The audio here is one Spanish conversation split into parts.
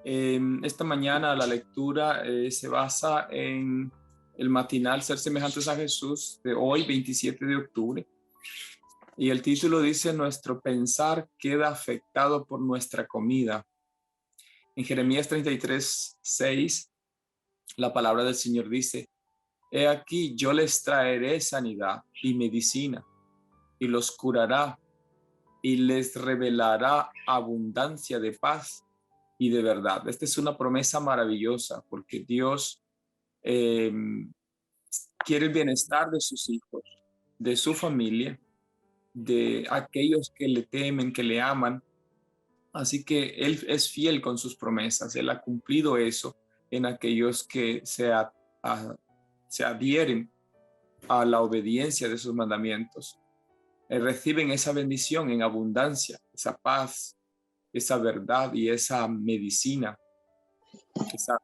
Esta mañana la lectura se basa en el matinal Ser Semejantes a Jesús de hoy, 27 de octubre. Y el título dice: Nuestro pensar queda afectado por nuestra comida. En Jeremías 33:6, la palabra del Señor dice: He aquí, yo les traeré sanidad y medicina, y los curará, y les revelará abundancia de paz y de verdad. Esta es una promesa maravillosa, porque Dios eh, quiere el bienestar de sus hijos, de su familia, de aquellos que le temen, que le aman. Así que Él es fiel con sus promesas. Él ha cumplido eso en aquellos que se adhieren a la obediencia de sus mandamientos. Reciben esa bendición en abundancia, esa paz, esa verdad y esa medicina, esa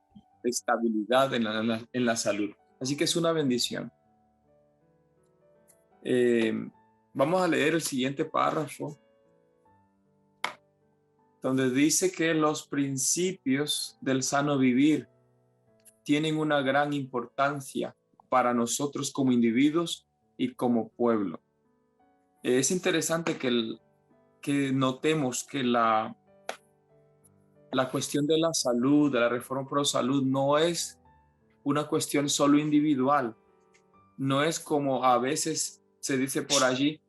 estabilidad en la salud. Así que es una bendición. Vamos a leer el siguiente párrafo, donde dice que los principios del sano vivir tienen una gran importancia para nosotros como individuos y como pueblo. Es interesante que notemos que la cuestión de la salud, de la reforma pro salud, no es una cuestión solo individual. No es como a veces se dice por allí,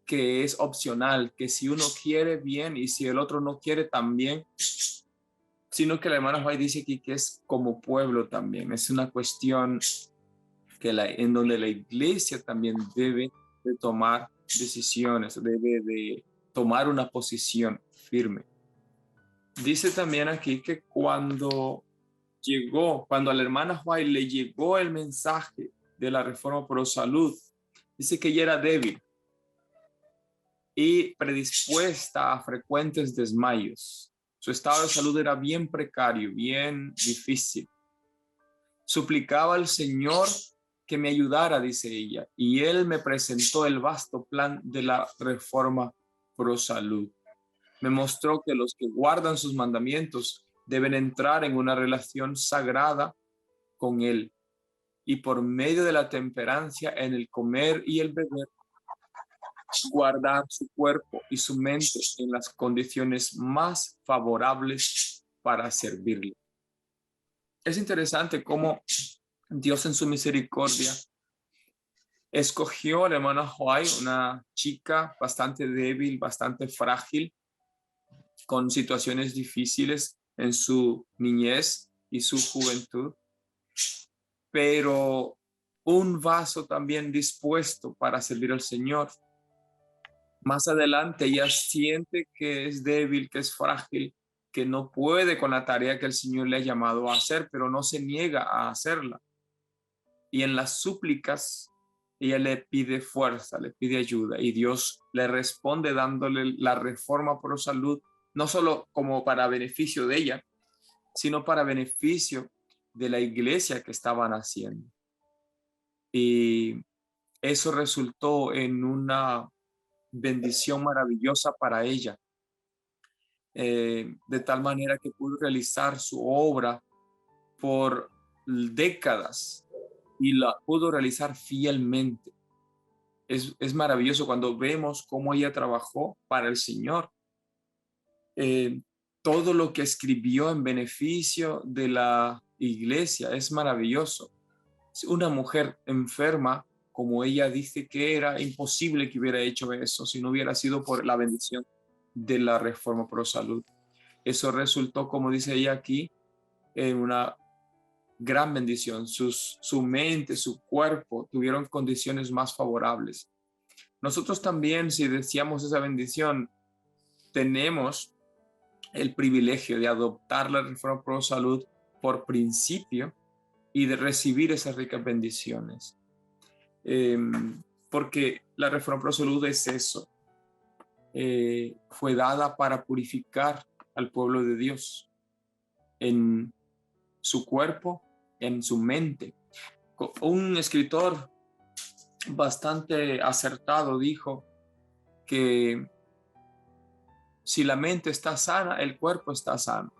que es opcional, que si uno quiere bien y si el otro no quiere también, sino que la hermana White dice aquí que es como pueblo también. Es una cuestión en donde la iglesia también debe de tomar decisiones, debe de tomar una posición firme. Dice también aquí que cuando a la hermana White le llegó el mensaje de la reforma pro salud, dice que ella era débil y predispuesta a frecuentes desmayos. Su estado de salud era bien precario, bien difícil. Suplicaba al Señor que me ayudara, dice ella, y Él me presentó el vasto plan de la reforma pro salud. Me mostró que los que guardan sus mandamientos deben entrar en una relación sagrada con Él, y por medio de la temperancia en el comer y el beber, guardar su cuerpo y su mente en las condiciones más favorables para servirle. Es interesante cómo Dios en su misericordia escogió a la hermana White, una chica bastante débil, bastante frágil, con situaciones difíciles en su niñez y su juventud, pero un vaso también dispuesto para servir al Señor. Más adelante ella siente que es débil, que es frágil, que no puede con la tarea que el Señor le ha llamado a hacer, pero no se niega a hacerla. Y en las súplicas ella le pide fuerza, le pide ayuda, y Dios le responde dándole la reforma pro salud, no solo como para beneficio de ella, sino para beneficio de la iglesia que estaban haciendo. Y eso resultó en una bendición maravillosa para ella, de tal manera que pudo realizar su obra por décadas y la pudo realizar fielmente. Es maravilloso cuando vemos cómo ella trabajó para el Señor. Todo lo que escribió en beneficio de la iglesia es maravilloso. Una mujer enferma, como ella dice que era imposible que hubiera hecho eso si no hubiera sido por la bendición de la reforma pro salud. Eso resultó, como dice ella aquí, en una gran bendición. Su mente, su cuerpo tuvieron condiciones más favorables. Nosotros también, si deseamos esa bendición, tenemos el privilegio de adoptar la reforma pro salud por principio y de recibir esas ricas bendiciones. Porque la reforma pro salud es eso. Fue dada para purificar al pueblo de Dios en su cuerpo, en su mente. Un escritor bastante acertado dijo que si la mente está sana, el cuerpo está sano.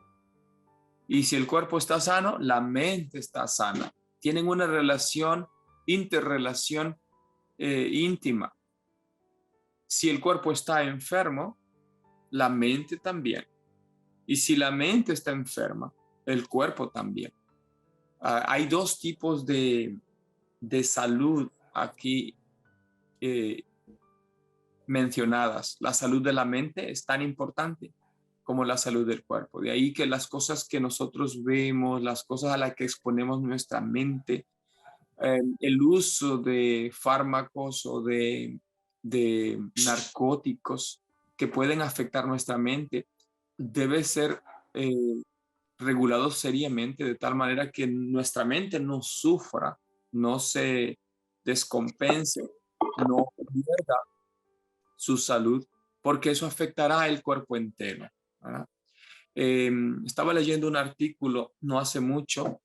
Y si el cuerpo está sano, la mente está sana. Tienen una relación, interrelación íntima. Si el cuerpo está enfermo, la mente también. Y si la mente está enferma, el cuerpo también. Hay dos tipos de salud aquí mencionadas. La salud de la mente es tan importante como la salud del cuerpo. De ahí que las cosas que nosotros vemos, las cosas a las que exponemos nuestra mente, el uso de fármacos o de narcóticos que pueden afectar nuestra mente, debe ser regulado seriamente de tal manera que nuestra mente no sufra, no se descompense, no pierda su salud, porque eso afectará el cuerpo entero, ¿verdad? Estaba leyendo un artículo no hace mucho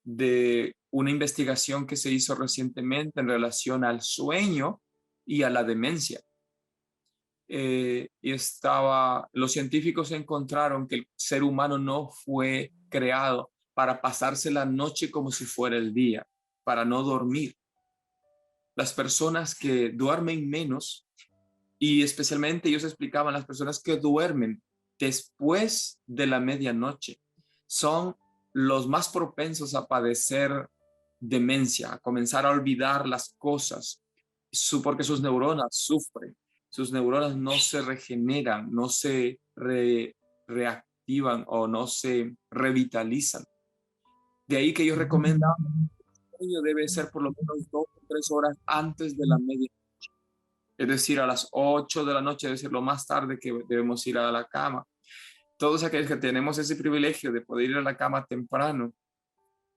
de una investigación que se hizo recientemente en relación al sueño y a la demencia. Los científicos encontraron que el ser humano no fue creado para pasarse la noche como si fuera el día, para no dormir. Las personas que duermen menos, y especialmente ellos explicaban, las personas que duermen después de la medianoche son los más propensos a padecer demencia, a comenzar a olvidar las cosas, porque sus neuronas sufren, sus neuronas no se regeneran, no se reactivan o no se revitalizan. De ahí que ellos recomiendan que el sueño debe ser por lo menos 2 o 3 horas antes de la medianoche. Es decir, a las 8 de la noche, es decir, lo más tarde que debemos ir a la cama. Todos aquellos que tenemos ese privilegio de poder ir a la cama temprano,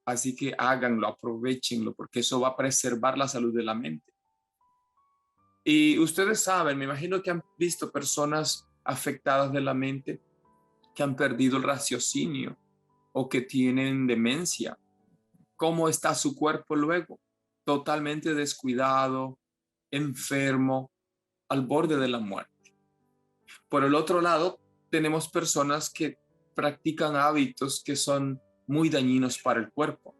así que háganlo, aprovechenlo, porque eso va a preservar la salud de la mente. Y ustedes saben, me imagino que han visto personas afectadas de la mente que han perdido el raciocinio o que tienen demencia. ¿Cómo está su cuerpo luego? Totalmente descuidado, enfermo, al borde de la muerte. Por el otro lado, tenemos personas que practican hábitos que son muy dañinos para el cuerpo.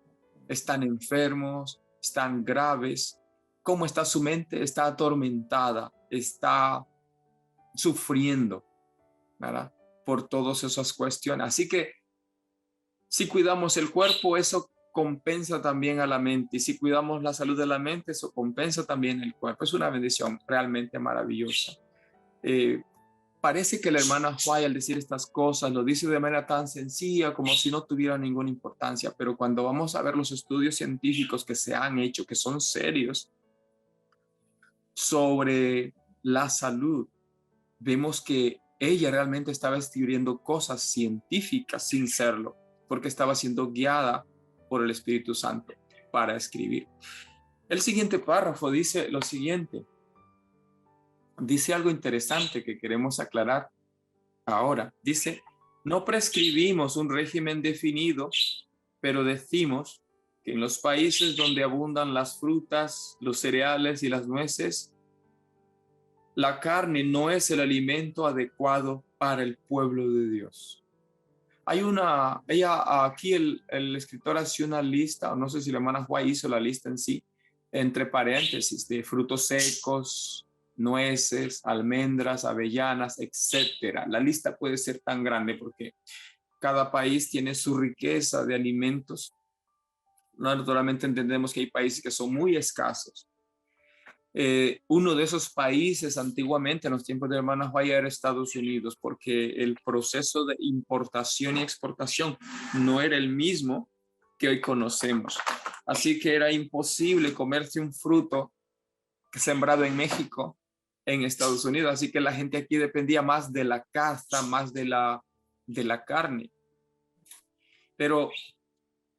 Están enfermos, están graves. ¿Cómo está su mente? Está atormentada, está sufriendo, ¿verdad? Por todas esas cuestiones. Así que si cuidamos el cuerpo, eso compensa también a la mente. Y si cuidamos la salud de la mente, eso compensa también el cuerpo. Es una bendición realmente maravillosa. Parece que la hermana White al decir estas cosas lo dice de manera tan sencilla como si no tuviera ninguna importancia, pero cuando vamos a ver los estudios científicos que se han hecho, que son serios, sobre la salud, vemos que ella realmente estaba escribiendo cosas científicas sin serlo, porque estaba siendo guiada por el Espíritu Santo para escribir. El siguiente párrafo dice lo siguiente. Dice algo interesante que queremos aclarar ahora. Dice, no prescribimos un régimen definido, pero decimos que en los países donde abundan las frutas, los cereales y las nueces, la carne no es el alimento adecuado para el pueblo de Dios. Aquí el escritor hace una lista, o no sé si la hermana White hizo la lista en sí, entre paréntesis, de frutos secos, nueces, almendras, avellanas, etcétera. La lista puede ser tan grande porque cada país tiene su riqueza de alimentos. Naturalmente entendemos que hay países que son muy escasos. Uno de esos países antiguamente en los tiempos de hermanas White era Estados Unidos, porque el proceso de importación y exportación no era el mismo que hoy conocemos. Así que era imposible comerse un fruto sembrado en México en Estados Unidos. Así que la gente aquí dependía más de la caza, más de la carne. Pero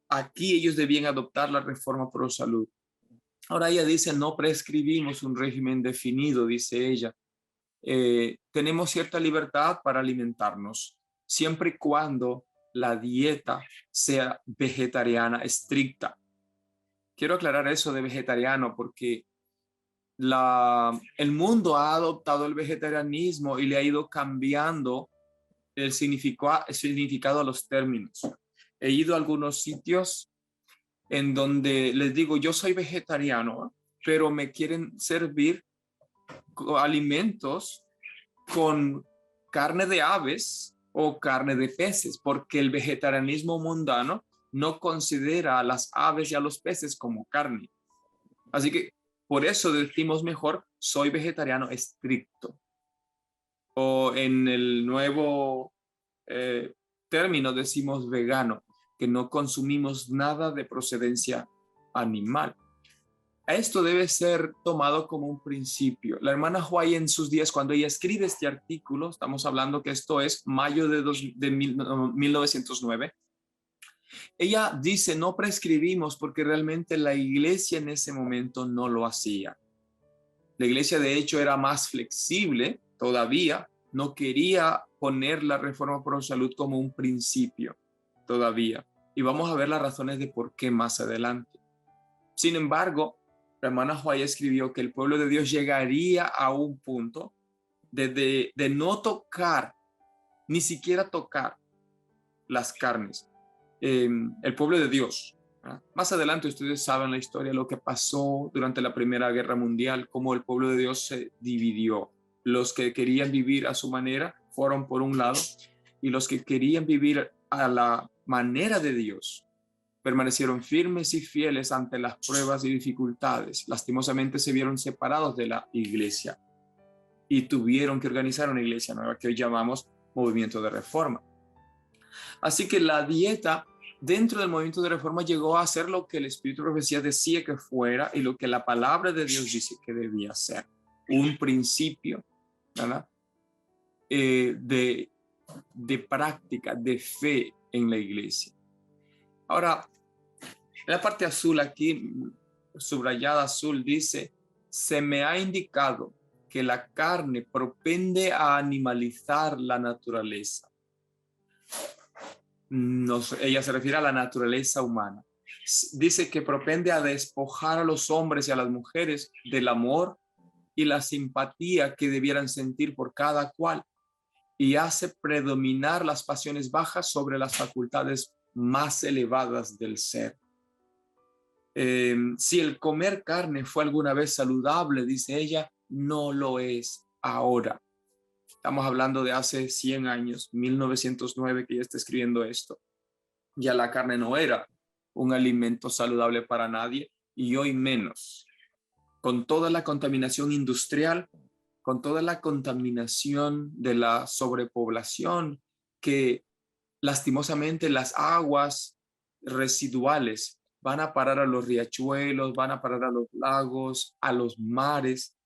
aquí ellos debían adoptar la reforma pro salud. Ahora ella dice, no prescribimos un régimen definido, dice ella. Tenemos cierta libertad para alimentarnos, siempre y cuando la dieta sea vegetariana estricta. Quiero aclarar eso de vegetariano porque el mundo ha adoptado el vegetarianismo y le ha ido cambiando el significado a los términos. He ido a algunos sitios en donde les digo, yo soy vegetariano, pero me quieren servir alimentos con carne de aves o carne de peces, porque el vegetarianismo mundano no considera a las aves y a los peces como carne. Así que por eso decimos mejor, soy vegetariano estricto. O en el nuevo término decimos vegano, que no consumimos nada de procedencia animal. Esto debe ser tomado como un principio. La hermana White en sus días, cuando ella escribe este artículo, estamos hablando que esto es mayo de 1909, ella dice, no prescribimos porque realmente la iglesia en ese momento no lo hacía. La iglesia de hecho era más flexible todavía, no quería poner la reforma pro salud como un principio todavía. Y vamos a ver las razones de por qué más adelante. Sin embargo, la hermana White escribió que el pueblo de Dios llegaría a un punto de no tocar, ni siquiera tocar las carnes. El pueblo de Dios. ¿Verdad? Más adelante ustedes saben la historia, lo que pasó durante la Primera Guerra Mundial, cómo el pueblo de Dios se dividió. Los que querían vivir a su manera fueron por un lado y los que querían vivir a la manera de Dios permanecieron firmes y fieles ante las pruebas y dificultades. Lastimosamente se vieron separados de la iglesia y tuvieron que organizar una iglesia nueva que hoy llamamos Movimiento de Reforma. Así que la dieta dentro del movimiento de reforma llegó a ser lo que el Espíritu de Profecía decía que fuera y lo que la palabra de Dios dice que debía ser. Un principio, ¿verdad? De práctica, de fe en la iglesia. Ahora, en la parte azul aquí, subrayada azul, dice, se me ha indicado que la carne propende a animalizar la naturaleza. Ella se refiere a la naturaleza humana. Dice que propende a despojar a los hombres y a las mujeres del amor y la simpatía que debieran sentir por cada cual y hace predominar las pasiones bajas sobre las facultades más elevadas del ser. Si el comer carne fue alguna vez saludable, dice ella, no lo es ahora. Estamos hablando de hace 100 años, 1909, que ella está escribiendo esto. Ya la carne no era un alimento saludable para nadie y hoy menos. Con toda la contaminación industrial, con toda la contaminación de la sobrepoblación, que lastimosamente las aguas residuales van a parar a los riachuelos, van a parar a los lagos, a los mares.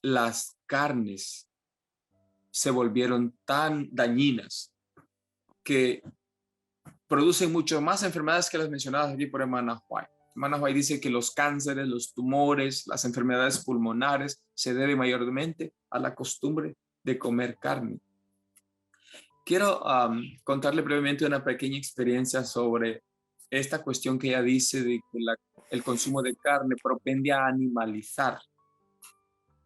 Las carnes se volvieron tan dañinas que producen mucho más enfermedades que las mencionadas aquí por hermana White. Hermana White dice que los cánceres, los tumores, las enfermedades pulmonares se deben mayormente a la costumbre de comer carne. Quiero contarle brevemente una pequeña experiencia sobre esta cuestión que ella dice de que el consumo de carne propende a animalizar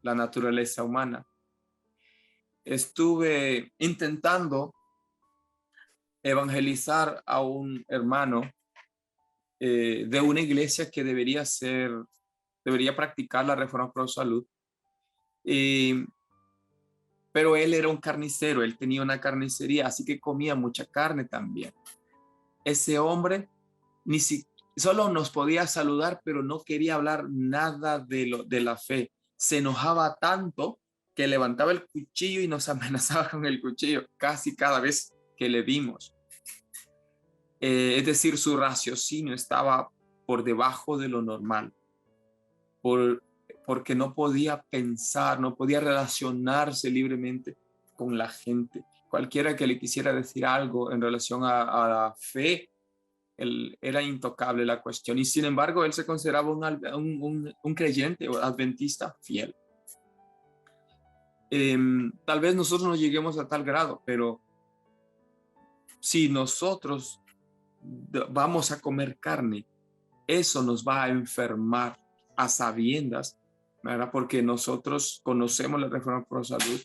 la naturaleza humana. Estuve intentando evangelizar a un hermano de una iglesia que debería practicar la reforma pro salud. Pero él era un carnicero, él tenía una carnicería, así que comía mucha carne también. Ese hombre solo nos podía saludar, pero no quería hablar nada de la fe. Se enojaba tanto que levantaba el cuchillo y nos amenazaba con el cuchillo casi cada vez que le vimos. Es decir, su raciocinio estaba por debajo de lo normal, porque no podía pensar, no podía relacionarse libremente con la gente. Cualquiera que le quisiera decir algo en relación a la fe, era intocable la cuestión. Y sin embargo, él se consideraba un creyente o adventista fiel. Tal vez nosotros no lleguemos a tal grado, pero si nosotros vamos a comer carne, eso nos va a enfermar a sabiendas, ¿verdad? Porque nosotros conocemos la reforma pro salud,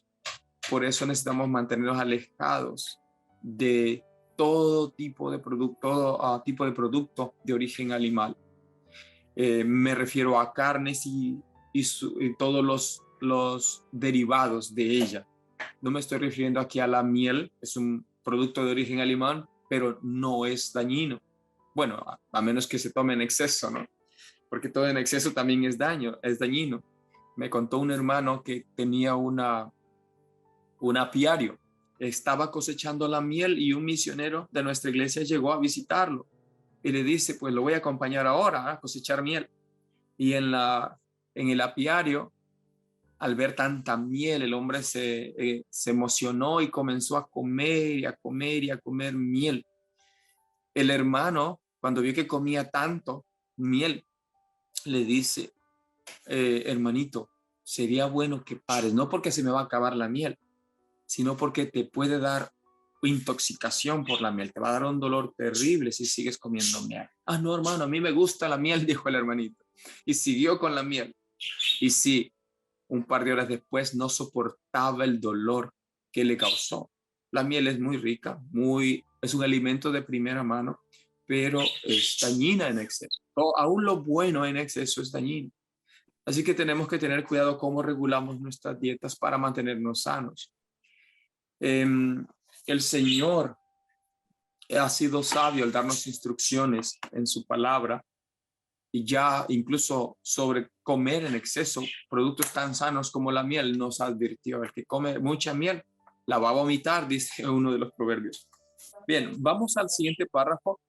por eso necesitamos mantenernos alejados de todo tipo de producto, todo tipo de producto de origen animal. Me refiero a carnes y todos los derivados de ella. No me estoy refiriendo aquí a la miel, es un producto de origen animal, pero no es dañino. Bueno, a menos que se tome en exceso, ¿no? Porque todo en exceso también es dañino. Me contó un hermano que tenía un apiario. Estaba cosechando la miel y un misionero de nuestra iglesia llegó a visitarlo y le dice, pues lo voy a acompañar ahora a cosechar miel. Y en el apiario, al ver tanta miel, el hombre se emocionó y comenzó a comer y a comer y a comer miel. El hermano, cuando vio que comía tanto miel, le dice, hermanito, sería bueno que pares, no porque se me va a acabar la miel, sino porque te puede dar intoxicación por la miel, te va a dar un dolor terrible si sigues comiendo miel. Ah, no, hermano, a mí me gusta la miel, dijo el hermanito, y siguió con la miel. Y sí, un par de horas después no soportaba el dolor que le causó. La miel es muy rica, es un alimento de primera mano, pero es dañina en exceso. Aún lo bueno en exceso es dañino. Así que tenemos que tener cuidado cómo regulamos nuestras dietas para mantenernos sanos. El Señor ha sido sabio al darnos instrucciones en su palabra y ya incluso sobre comer en exceso productos tan sanos como la miel nos advirtió. El que come mucha miel la va a vomitar, dice uno de los proverbios. Bien, vamos al siguiente párrafo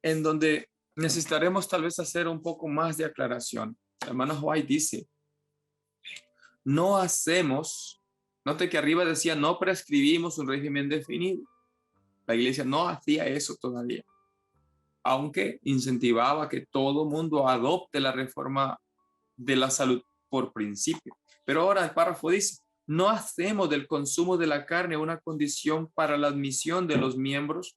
en donde necesitaremos tal vez hacer un poco más de aclaración. El hermano White dice, no hacemos, note que arriba decía, no prescribimos un régimen definido. La iglesia no hacía eso todavía, aunque incentivaba que todo mundo adopte la reforma de la salud por principio. Pero ahora el párrafo dice, no hacemos del consumo de la carne una condición para la admisión de los miembros,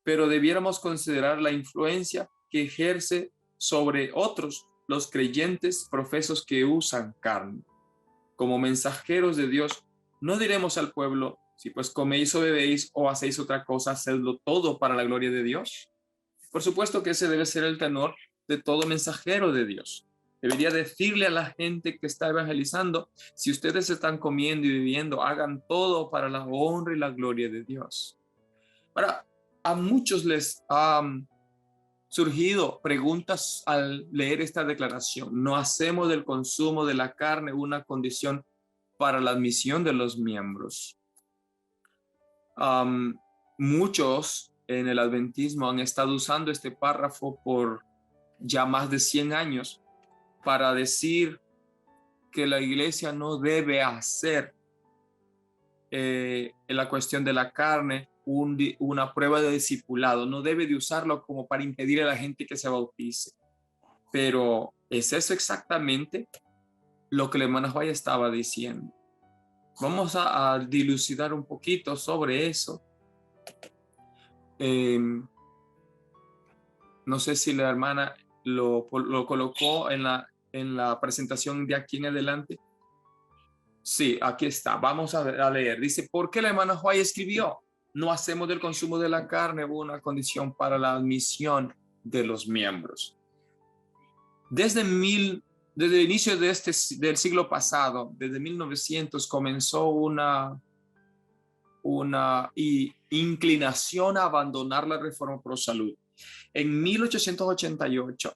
pero debiéramos considerar la influencia que ejerce sobre otros los creyentes profesos que usan carne. Como mensajeros de Dios, no diremos al pueblo, si pues coméis o bebéis o hacéis otra cosa, hacedlo todo para la gloria de Dios. Por supuesto que ese debe ser el tenor de todo mensajero de Dios. Debería decirle a la gente que está evangelizando, si ustedes están comiendo y viviendo, hagan todo para la honra y la gloria de Dios. Ahora, a muchos les ha surgido preguntas al leer esta declaración. No hacemos del consumo de la carne una condición para la admisión de los miembros. Muchos en el adventismo han estado usando este párrafo por ya más de 100 años para decir que la iglesia no debe hacer en la cuestión de la carne una prueba de discipulado, no debe de usarlo como para impedir a la gente que se bautice. Pero ¿es eso exactamente lo que el hermano White estaba diciendo? Vamos a dilucidar un poquito sobre eso. No sé si la hermana lo colocó en la presentación de aquí en adelante. Sí, aquí está. Vamos a leer. Dice, ¿por qué la hermana White escribió? No hacemos del consumo de la carne una condición para la admisión de los miembros. Desde el inicio del siglo pasado, desde 1900, comenzó una inclinación a abandonar la reforma pro salud. En 1888,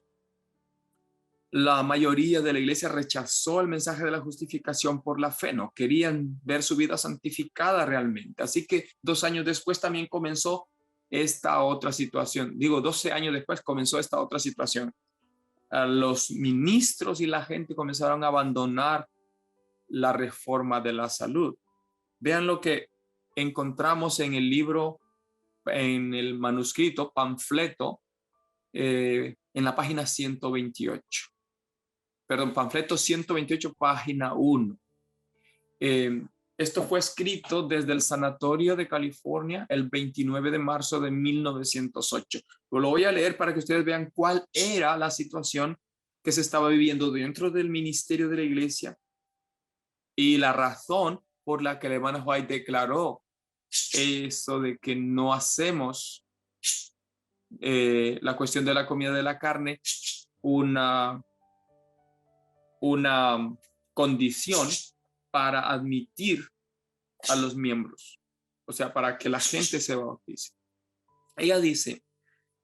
la mayoría de la iglesia rechazó el mensaje de la justificación por la fe, no querían ver su vida santificada realmente. Así que 2 años después también comenzó esta otra situación. 12 años después comenzó esta otra situación. Los ministros y la gente comenzaron a abandonar la reforma de la salud. Vean lo que encontramos en el libro, en el manuscrito, panfleto, en la página 128. Perdón, panfleto 128, página 1. Esto fue escrito desde el Sanatorio de California el 29 de marzo de 1908. Lo voy a leer para que ustedes vean cuál era la situación que se estaba viviendo dentro del ministerio de la iglesia y la razón por la que el hermano White declaró eso de que no hacemos la cuestión de la comida de la carne una condición para admitir a los miembros, o sea, para que la gente se bautice. Ella dice: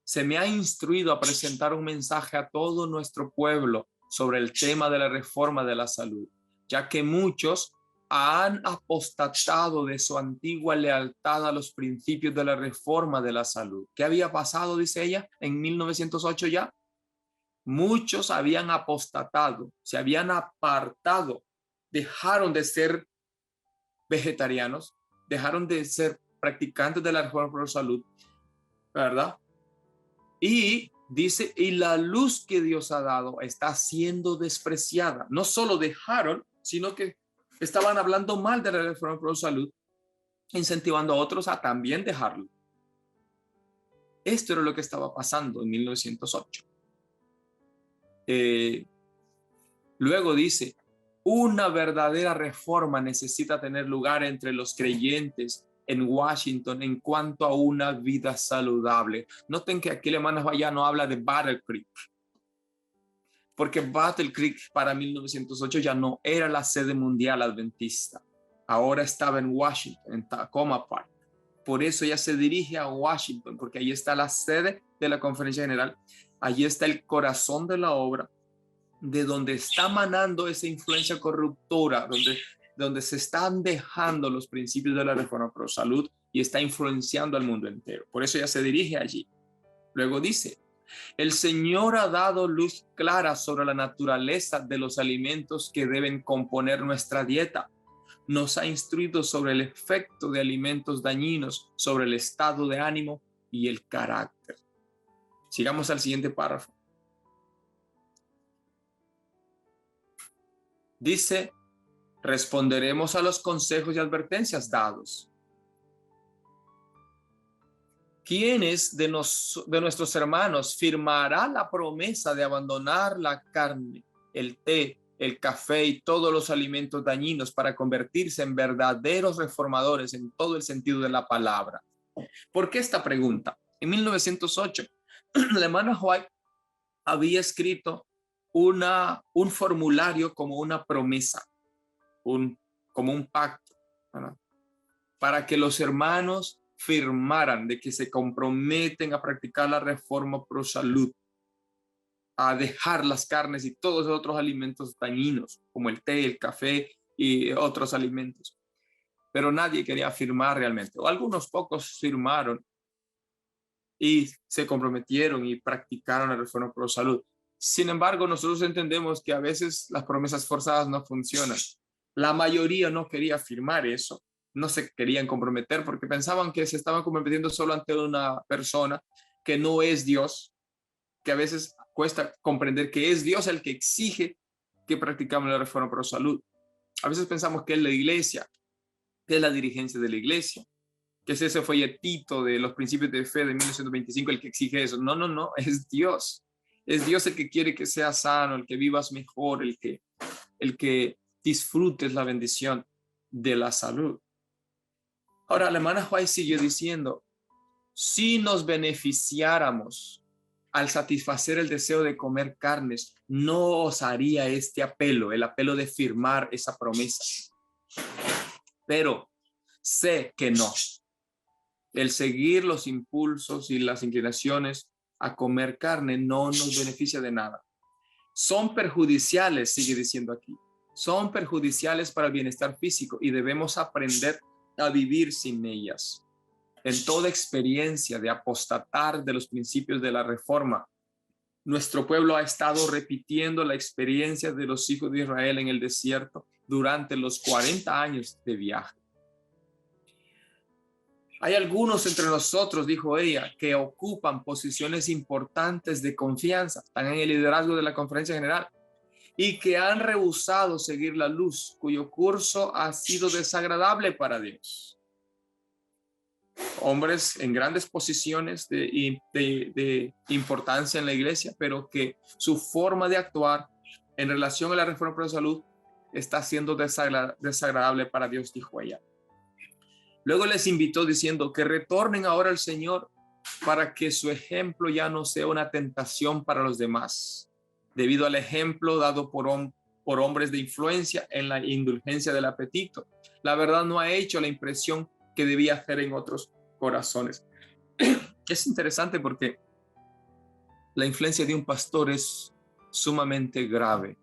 se me ha instruido a presentar un mensaje a todo nuestro pueblo sobre el tema de la reforma de la salud, ya que muchos han apostatado de su antigua lealtad a los principios de la reforma de la salud. ¿Qué había pasado, dice ella, en 1908 ya? Muchos habían apostatado, se habían apartado, dejaron de ser vegetarianos, dejaron de ser practicantes de la reforma por la salud, ¿verdad? Y dice, y la luz que Dios ha dado está siendo despreciada. No solo dejaron, sino que estaban hablando mal de la reforma por la salud, incentivando a otros a también dejarlo. Esto era lo que estaba pasando en 1908. Luego dice, una verdadera reforma necesita tener lugar entre los creyentes en Washington en cuanto a una vida saludable. Noten que aquí el hermano Vaya no habla de Battle Creek, porque Battle Creek para 1908 ya no era la sede mundial adventista. Ahora estaba en Washington, en Tacoma Park. Por eso ella se dirige a Washington, porque ahí está la sede de la conferencia general. Allí está el corazón de la obra, de donde está manando esa influencia corruptora, donde se están dejando los principios de la reforma pro salud y está influenciando al mundo entero. Por eso ella se dirige allí. Luego dice, el Señor ha dado luz clara sobre la naturaleza de los alimentos que deben componer nuestra dieta. Nos ha instruido sobre el efecto de alimentos dañinos, sobre el estado de ánimo y el carácter. Sigamos al siguiente párrafo. Dice, responderemos a los consejos y advertencias dados. ¿Quiénes de nuestros hermanos firmará la promesa de abandonar la carne, el té, el café y todos los alimentos dañinos para convertirse en verdaderos reformadores en todo el sentido de la palabra? ¿Por qué esta pregunta? En 1908, la hermana White había escrito un formulario como una promesa, como un pacto, ¿verdad?, para que los hermanos firmaran de que se comprometen a practicar la reforma pro salud, a dejar las carnes y todos los otros alimentos dañinos, como el té, el café y otros alimentos. Pero nadie quería firmar realmente, o algunos pocos firmaron y se comprometieron y practicaron la reforma pro salud. Sin embargo, nosotros entendemos que a veces las promesas forzadas no funcionan. La mayoría no quería firmar eso, no se querían comprometer porque pensaban que se estaban comprometiendo solo ante una persona que no es Dios, que a veces cuesta comprender que es Dios el que exige que practicamos la reforma pro salud. A veces pensamos que es la iglesia, que es la dirigencia de la iglesia, que es ese folletito de los principios de fe de 1925 el que exige eso. No, no, no, es Dios. Es Dios el que quiere que seas sano, el que vivas mejor, el que disfrutes la bendición de la salud. Ahora, la hermana White siguió diciendo, si nos beneficiáramos al satisfacer el deseo de comer carnes, no os haría este apelo, el apelo de firmar esa promesa. Pero sé que no. El seguir los impulsos y las inclinaciones a comer carne no nos beneficia de nada. Son perjudiciales, sigue diciendo aquí, son perjudiciales para el bienestar físico y debemos aprender a vivir sin ellas. En toda experiencia de apostatar de los principios de la reforma, nuestro pueblo ha estado repitiendo la experiencia de los hijos de Israel en el desierto durante los 40 años de viaje. Hay algunos entre nosotros, dijo ella, que ocupan posiciones importantes de confianza, están en el liderazgo de la conferencia general y que han rehusado seguir la luz, cuyo curso ha sido desagradable para Dios. Hombres en grandes posiciones de importancia en la iglesia, pero que su forma de actuar en relación a la reforma de salud está siendo desagradable para Dios, dijo ella. Luego les invitó diciendo que retornen ahora al Señor para que su ejemplo ya no sea una tentación para los demás, debido al ejemplo dado por hombres de influencia en la indulgencia del apetito. La verdad no ha hecho la impresión que debía hacer en otros corazones. Es interesante porque la influencia de un pastor es sumamente grave.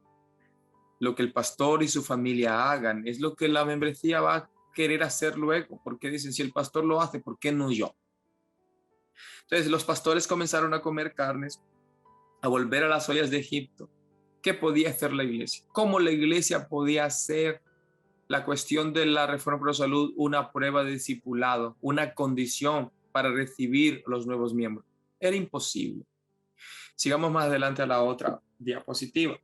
Lo que el pastor y su familia hagan es lo que la membresía va a querer hacer luego, porque dicen, si el pastor lo hace, ¿por qué no yo? Entonces los pastores comenzaron a comer carnes, a volver a las ollas de Egipto. ¿Qué podía hacer la iglesia? ¿Cómo la iglesia podía hacer la cuestión de la reforma por la salud una prueba de discipulado, una condición para recibir los nuevos miembros? Era imposible. Sigamos más adelante a la otra diapositiva.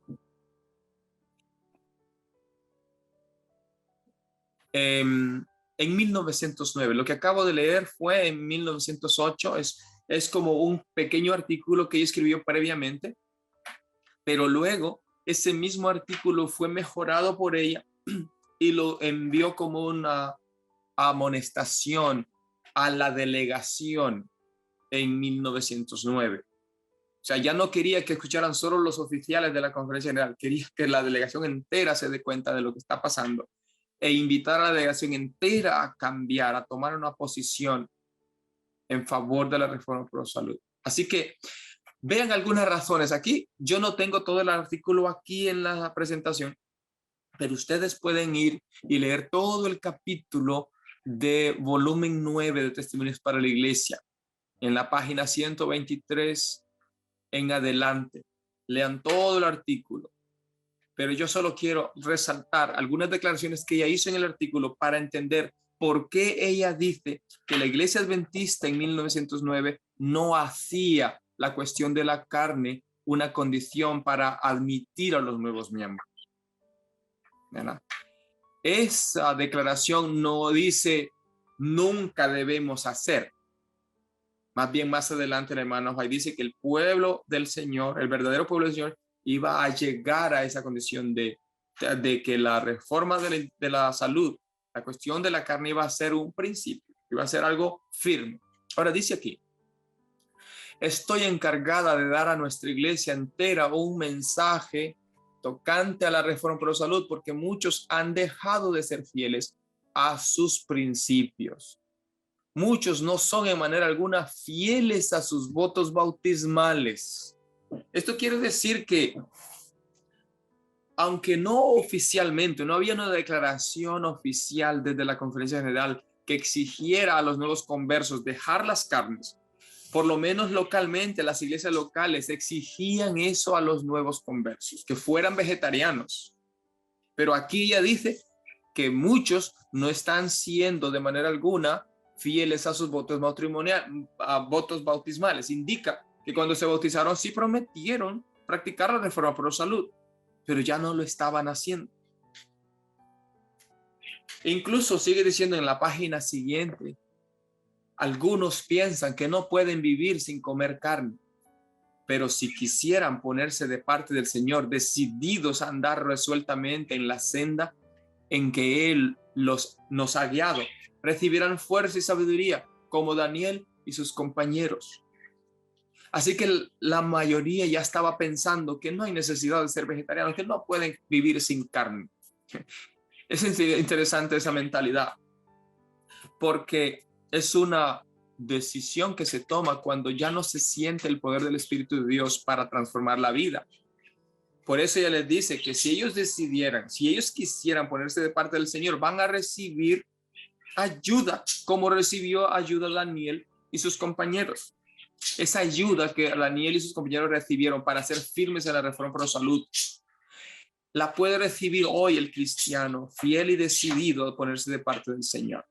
En 1909, lo que acabo de leer fue en 1908, es como un pequeño artículo que ella escribió previamente, pero luego ese mismo artículo fue mejorado por ella y lo envió como una amonestación a la delegación en 1909. O sea, ya no quería que escucharan solo los oficiales de la Conferencia General, quería que la delegación entera se dé cuenta de lo que está pasando e invitar a la delegación entera a cambiar, a tomar una posición en favor de la reforma pro salud. Así que vean algunas razones. Aquí yo no tengo todo el artículo aquí en la presentación, pero ustedes pueden ir y leer todo el capítulo de volumen 9 de Testimonios para la Iglesia en la página 123 en adelante. Lean todo el artículo. Pero yo solo quiero resaltar algunas declaraciones que ella hizo en el artículo para entender por qué ella dice que la Iglesia Adventista en 1909 no hacía la cuestión de la carne una condición para admitir a los nuevos miembros. ¿Verdad? Esa declaración no dice nunca debemos hacer. Más bien más adelante, hermanos, ahí dice que el pueblo del Señor, el verdadero pueblo del Señor, iba a llegar a esa condición de que la reforma de la salud, la cuestión de la carne iba a ser un principio, iba a ser algo firme. Ahora dice aquí, estoy encargada de dar a nuestra iglesia entera un mensaje tocante a la reforma por la salud, porque muchos han dejado de ser fieles a sus principios. Muchos no son en manera alguna fieles a sus votos bautismales. Esto quiere decir que, aunque no oficialmente, no había una declaración oficial desde la Conferencia General que exigiera a los nuevos conversos dejar las carnes, por lo menos localmente las iglesias locales exigían eso a los nuevos conversos, que fueran vegetarianos. Pero aquí ya dice que muchos no están siendo de manera alguna fieles a sus votos matrimoniales, a votos bautismales. Indica que cuando se bautizaron sí prometieron practicar la reforma por la salud, pero ya no lo estaban haciendo. E incluso sigue diciendo en la página siguiente, algunos piensan que no pueden vivir sin comer carne, pero si quisieran ponerse de parte del Señor, decididos a andar resueltamente en la senda en que Él nos ha guiado, recibirán fuerza y sabiduría como Daniel y sus compañeros. Así que la mayoría ya estaba pensando que no hay necesidad de ser vegetarianos, que no pueden vivir sin carne. Es interesante esa mentalidad, porque es una decisión que se toma cuando ya no se siente el poder del Espíritu de Dios para transformar la vida. Por eso ella les dice que si ellos decidieran, si ellos quisieran ponerse de parte del Señor, van a recibir ayuda, como recibió ayuda Daniel y sus compañeros. Esa ayuda que Daniel y sus compañeros recibieron para ser firmes en la reforma por la salud, la puede recibir hoy el cristiano fiel y decidido a ponerse de parte del Señor.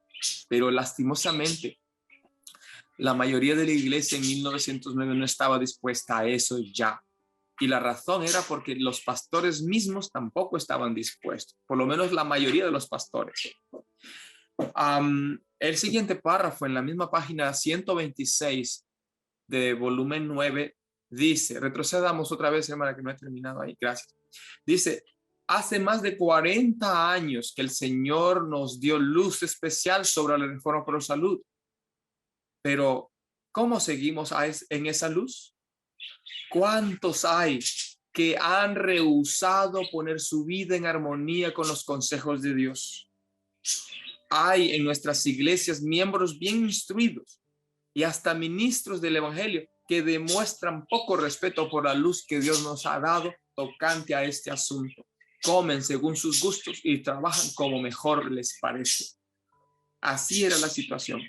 Pero lastimosamente, la mayoría de la iglesia en 1909 no estaba dispuesta a eso ya. Y la razón era porque los pastores mismos tampoco estaban dispuestos, por lo menos la mayoría de los pastores. El siguiente párrafo en la misma página 126 de volumen 9 dice, retrocedamos otra vez, hermana, que no he terminado ahí, gracias. Dice, Hace más de 40 años que el Señor nos dio luz especial sobre la Reforma Pro Salud. Pero, ¿cómo seguimos en esa luz? ¿Cuántos hay que han rehusado poner su vida en armonía con los consejos de Dios? Hay en nuestras iglesias miembros bien instruidos y hasta ministros del Evangelio que demuestran poco respeto por la luz que Dios nos ha dado tocante a este asunto. Comen según sus gustos y trabajan como mejor les parece. Así era la situación.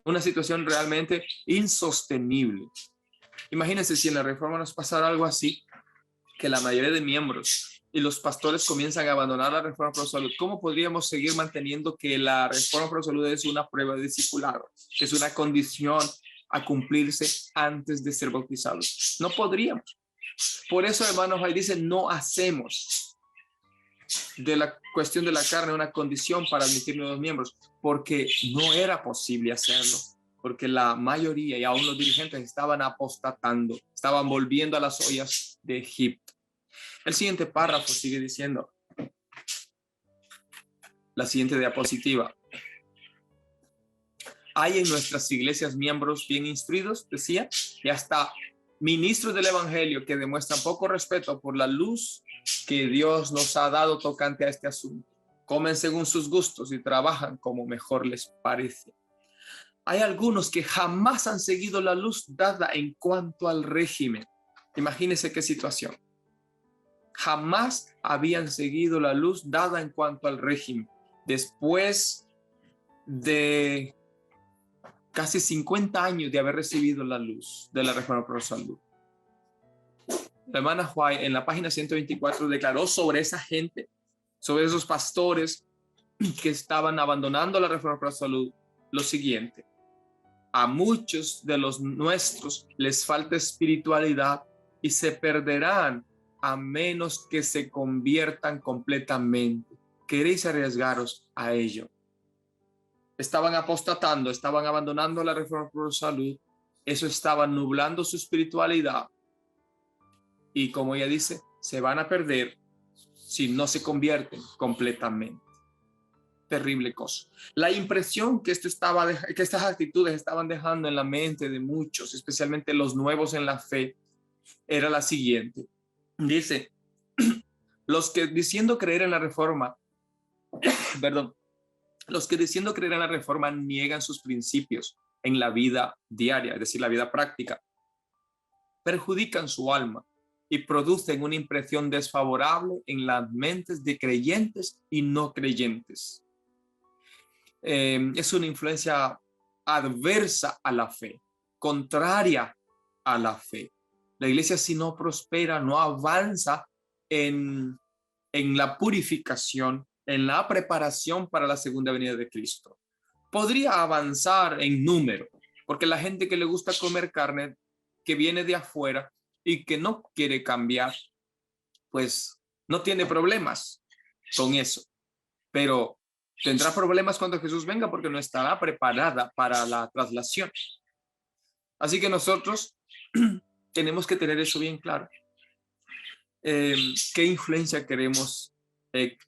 Una situación realmente insostenible. Imagínense si en la Reforma nos pasara algo así, que la mayoría de miembros y los pastores comienzan a abandonar la Reforma Pro Salud. ¿Cómo podríamos seguir manteniendo que la Reforma Pro Salud es una prueba de discipulado, que es una condición a cumplirse antes de ser bautizados? No podríamos. Por eso, hermanos, ahí dice, no hacemos de la cuestión de la carne una condición para admitir nuevos miembros, porque no era posible hacerlo, porque la mayoría y aún los dirigentes estaban apostatando, estaban volviendo a las ollas de Egipto. El siguiente párrafo sigue diciendo, la siguiente diapositiva. Hay en nuestras iglesias miembros bien instruidos, decía, y hasta ministros del Evangelio que demuestran poco respeto por la luz que Dios nos ha dado tocante a este asunto. Comen según sus gustos y trabajan como mejor les parece. Hay algunos que jamás han seguido la luz dada en cuanto al régimen. Imagínense qué situación. Jamás habían seguido la luz dada en cuanto al régimen. Después de casi 50 años de haber recibido la luz de la Reforma Pro Salud. La hermana White en la página 124 declaró sobre esa gente, sobre esos pastores que estaban abandonando la Reforma Pro Salud, lo siguiente: a muchos de los nuestros les falta espiritualidad y se perderán a menos que se conviertan completamente. ¿Queréis arriesgaros a ello? Estaban apostatando, estaban abandonando la Reforma Pro Salud. Eso estaba nublando su espiritualidad. Y como ella dice, se van a perder si no se convierten completamente. Terrible cosa. La impresión que estas actitudes estaban dejando en la mente de muchos, especialmente los nuevos en la fe, era la siguiente. Dice, los que diciendo creer en la Reforma, los que diciendo creer en la Reforma niegan sus principios en la vida diaria, es decir, la vida práctica, perjudican su alma y producen una impresión desfavorable en las mentes de creyentes y no creyentes. Es una influencia adversa a la fe, contraria a la fe. La iglesia, si no prospera, no avanza en la purificación, en la preparación para la segunda venida de Cristo. Podría avanzar en número, porque la gente que le gusta comer carne, que viene de afuera y que no quiere cambiar, pues no tiene problemas con eso. Pero tendrá problemas cuando Jesús venga porque no estará preparada para la traslación. Así que nosotros tenemos que tener eso bien claro. ¿Qué influencia queremos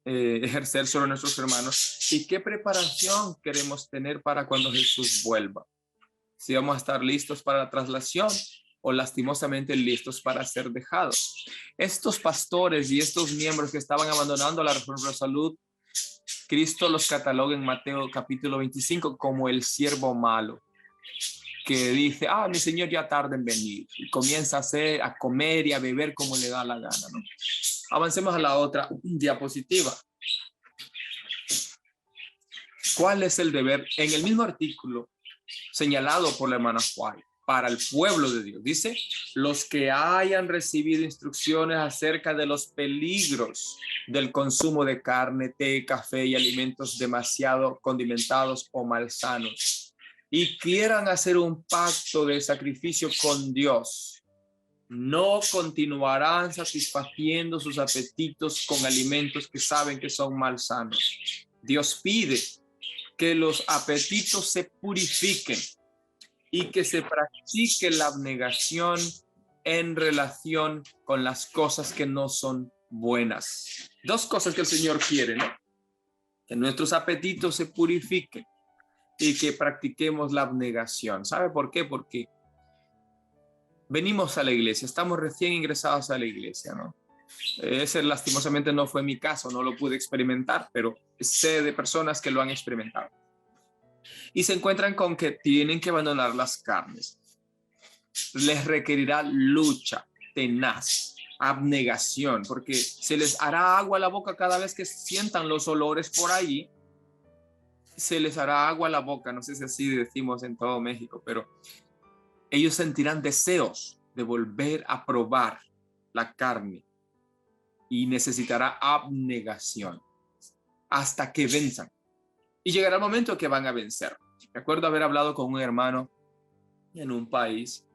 ejercer sobre nuestros hermanos y qué preparación queremos tener para cuando Jesús vuelva? Si vamos a estar listos para la traslación o lastimosamente listos para ser dejados. Estos pastores y estos miembros que estaban abandonando la Reforma Pro Salud, Cristo los cataloga en Mateo capítulo 25 como el siervo malo, que dice, mi señor ya tarda en venir, y comienza a comer y a beber como le da la gana, ¿no? Avancemos a la otra diapositiva. ¿Cuál es el deber? En el mismo artículo señalado por la hermana White, para el pueblo de Dios, dice, los que hayan recibido instrucciones acerca de los peligros del consumo de carne, té, café y alimentos demasiado condimentados o malsanos, y quieran hacer un pacto de sacrificio con Dios, no continuarán satisfaciendo sus apetitos con alimentos que saben que son malsanos. Dios pide que los apetitos se purifiquen y que se practique la abnegación en relación con las cosas que no son buenas. Dos cosas que el Señor quiere, ¿no? Que nuestros apetitos se purifiquen y que practiquemos la abnegación. ¿Sabe por qué? Porque venimos a la iglesia, estamos recién ingresados a la iglesia, ¿no? Ese lastimosamente no fue mi caso, no lo pude experimentar, pero sé de personas que lo han experimentado. Y se encuentran con que tienen que abandonar las carnes. Les requerirá lucha tenaz, abnegación, porque se les hará agua a la boca cada vez que sientan los olores por ahí. Se les hará agua a la boca, no sé si así decimos en todo México, pero ellos sentirán deseos de volver a probar la carne y necesitará abnegación hasta que venzan. Y llegará el momento que van a vencer. Recuerdo haber hablado con un hermano en un país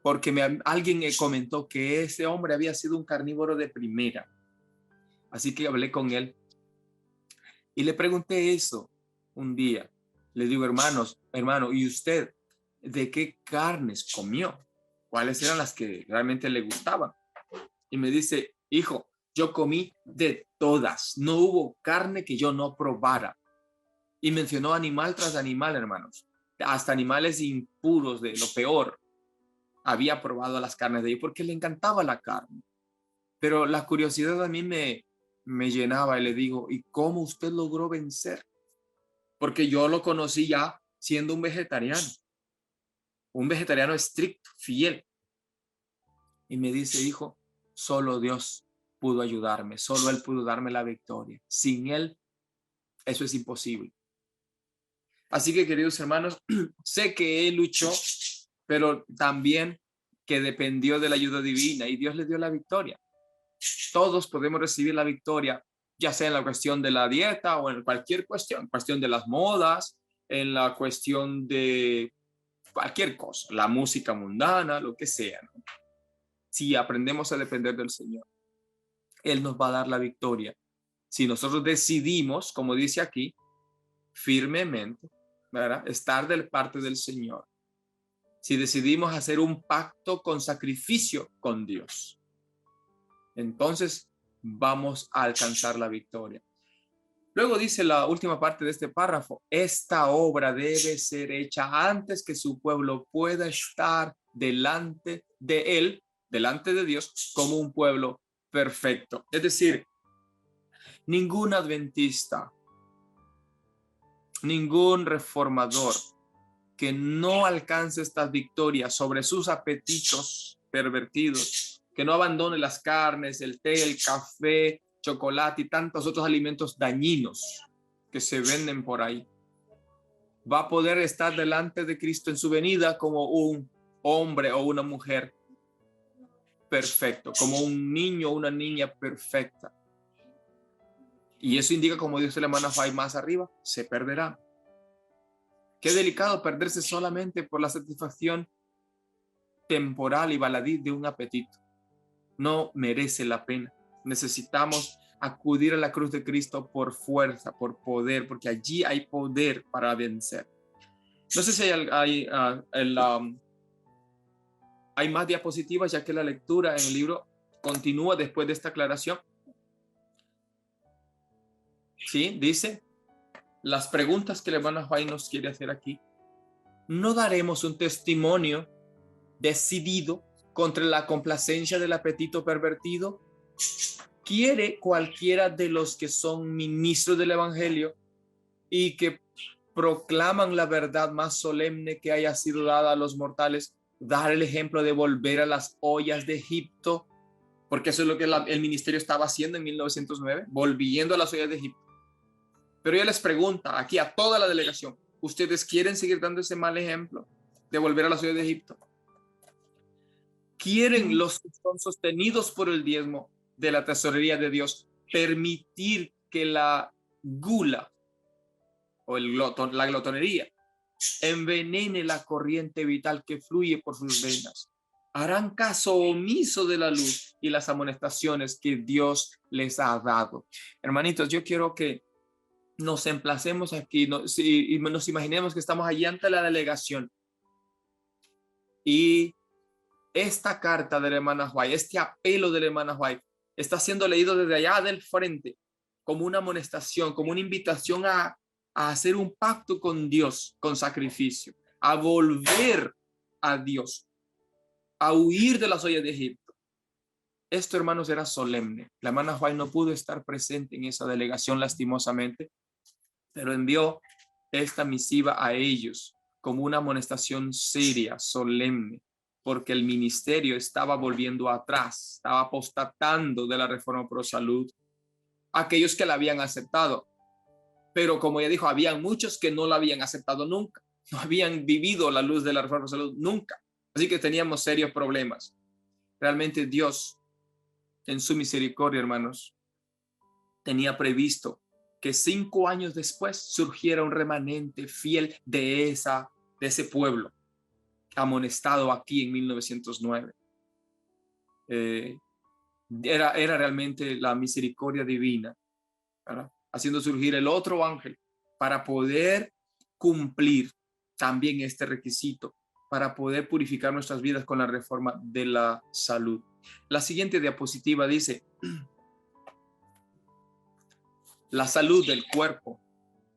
porque alguien comentó que ese hombre había sido un carnívoro de primera. Así que hablé con él y le pregunté eso un día. Le digo, hermano, ¿y usted de qué carnes comió? ¿Cuáles eran las que realmente le gustaban? Y me dice, hijo, yo comí de todas. No hubo carne que yo no probara. Y mencionó animal tras animal, hermanos. Hasta animales impuros de lo peor. Había probado las carnes de ellos porque le encantaba la carne. Pero la curiosidad a mí me llenaba y le digo, ¿y cómo usted logró vencer? Porque yo lo conocí ya siendo un vegetariano estricto, fiel. Y me dice, hijo, solo Dios pudo ayudarme, solo Él pudo darme la victoria. Sin Él, eso es imposible. Así que, queridos hermanos, sé que Él luchó, pero también que dependió de la ayuda divina y Dios le dio la victoria. Todos podemos recibir la victoria, ya sea en la cuestión de la dieta o en cualquier cuestión de las modas, en la cuestión de cualquier cosa, la música mundana, lo que sea, ¿no? Si aprendemos a depender del Señor, Él nos va a dar la victoria. Si nosotros decidimos, como dice aquí, firmemente, ¿verdad?, estar de parte del Señor. Si decidimos hacer un pacto con sacrificio con Dios, entonces vamos a alcanzar la victoria. Luego dice la última parte de este párrafo, esta obra debe ser hecha antes que su pueblo pueda estar delante de Él, delante de Dios, como un pueblo perfecto. Es decir, ningún adventista, ningún reformador que no alcance estas victorias sobre sus apetitos pervertidos, que no abandone las carnes, el té, el café, chocolate y tantos otros alimentos dañinos que se venden por ahí, va a poder estar delante de Cristo en su venida como un hombre o una mujer perfecto, como un niño o una niña perfecta. Y eso indica, como dice la hermana Fay más arriba, se perderá. Qué delicado perderse solamente por la satisfacción temporal y baladí de un apetito. No merece la pena. Necesitamos acudir a la cruz de Cristo por fuerza, por poder, porque allí hay poder para vencer. No sé si hay más diapositivas, ya que la lectura en el libro continúa después de esta aclaración. Sí, dice las preguntas que el hermano Juan nos quiere hacer aquí. ¿No daremos un testimonio decidido contra la complacencia del apetito pervertido? ¿Quiere cualquiera de los que son ministros del evangelio y que proclaman la verdad más solemne que haya sido dada a los mortales, dar el ejemplo de volver a las ollas de Egipto? Porque eso es lo que el ministerio estaba haciendo en 1909, volviendo a las ollas de Egipto. Pero ella les pregunta aquí a toda la delegación, ¿ustedes quieren seguir dando ese mal ejemplo de volver a las ollas de Egipto? ¿Quieren los que son sostenidos por el diezmo de la tesorería de Dios permitir que la gula o la glotonería envenene la corriente vital que fluye por sus venas? Harán caso omiso de la luz y las amonestaciones que Dios les ha dado. Hermanitos, yo quiero que nos emplacemos aquí y nos imaginemos que estamos allí ante la delegación y esta carta de la hermana White, este apelo de la hermana White, está siendo leído desde allá del frente como una amonestación, como una invitación a hacer un pacto con Dios, con sacrificio, a volver a Dios, a huir de las ollas de Egipto. Esto, hermanos, era solemne. La hermana White no pudo estar presente en esa delegación lastimosamente, pero envió esta misiva a ellos como una amonestación seria, solemne, porque el ministerio estaba volviendo atrás, estaba apostatando de la reforma pro salud aquellos que la habían aceptado. Pero como ya dijo, había muchos que no la habían aceptado nunca, no habían vivido la luz de la reforma pro salud nunca. Así que teníamos serios problemas. Realmente Dios, en su misericordia, hermanos, tenía previsto que 5 años después surgiera un remanente fiel de ese pueblo, amonestado aquí en 1909. Era realmente la misericordia divina, ¿verdad?, haciendo surgir el otro ángel para poder cumplir también este requisito, para poder purificar nuestras vidas con la reforma de la salud. La siguiente diapositiva dice: la salud del cuerpo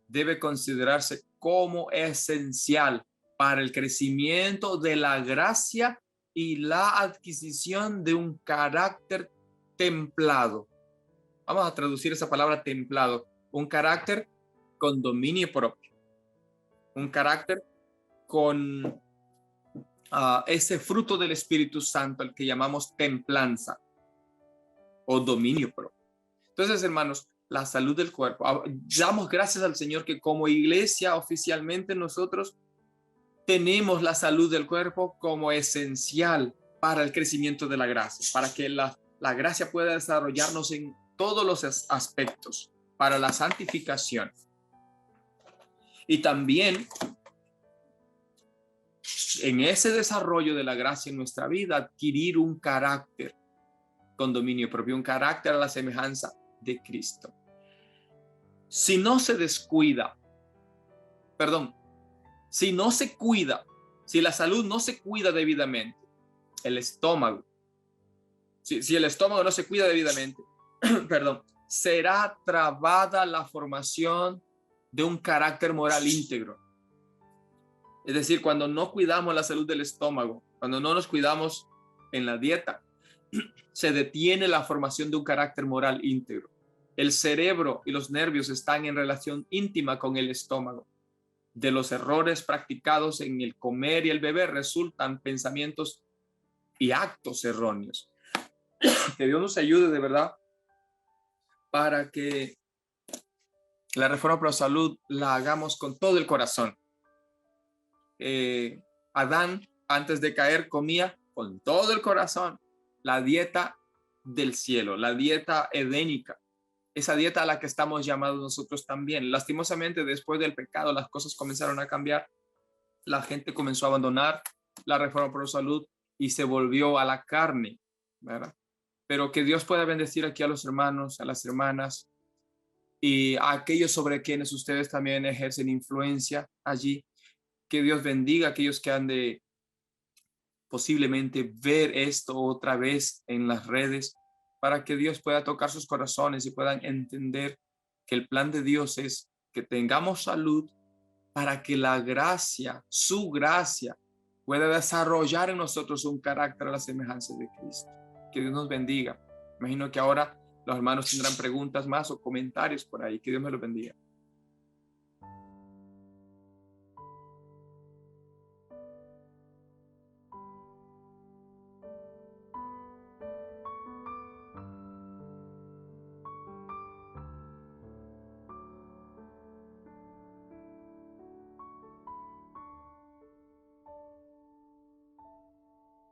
debe considerarse como esencial para el crecimiento de la gracia y la adquisición de un carácter templado. Vamos a traducir esa palabra templado. Un carácter con dominio propio. Un carácter con ese fruto del Espíritu Santo, el que llamamos templanza o dominio propio. Entonces, hermanos, la salud del cuerpo. Damos gracias al Señor que como iglesia oficialmente nosotros tenemos la salud del cuerpo como esencial para el crecimiento de la gracia, para que la gracia pueda desarrollarnos en todos los aspectos, para la santificación. Y también en ese desarrollo de la gracia en nuestra vida, adquirir un carácter con dominio propio, un carácter a la semejanza de Cristo. Si no se descuida, si no se cuida, si la salud no se cuida debidamente, el estómago, si el estómago no se cuida debidamente, será trabada la formación de un carácter moral íntegro. Es decir, cuando no cuidamos la salud del estómago, cuando no nos cuidamos en la dieta, se detiene la formación de un carácter moral íntegro. El cerebro y los nervios están en relación íntima con el estómago. De los errores practicados en el comer y el beber resultan pensamientos y actos erróneos. Que Dios nos ayude de verdad para que la reforma pro salud la hagamos con todo el corazón. Adán, antes de caer, comía con todo el corazón la dieta del cielo, la dieta edénica, esa dieta a la que estamos llamados nosotros también. Lastimosamente, después del pecado, las cosas comenzaron a cambiar. La gente comenzó a abandonar la reforma pro salud y se volvió a la carne, ¿verdad? Pero que Dios pueda bendecir aquí a los hermanos, a las hermanas y a aquellos sobre quienes ustedes también ejercen influencia allí. Que Dios bendiga a aquellos que han de posiblemente ver esto otra vez en las redes, para que Dios pueda tocar sus corazones y puedan entender que el plan de Dios es que tengamos salud para que la gracia, su gracia, pueda desarrollar en nosotros un carácter a la semejanza de Cristo. Que Dios nos bendiga. Imagino que ahora los hermanos tendrán preguntas más o comentarios por ahí. Que Dios me los bendiga.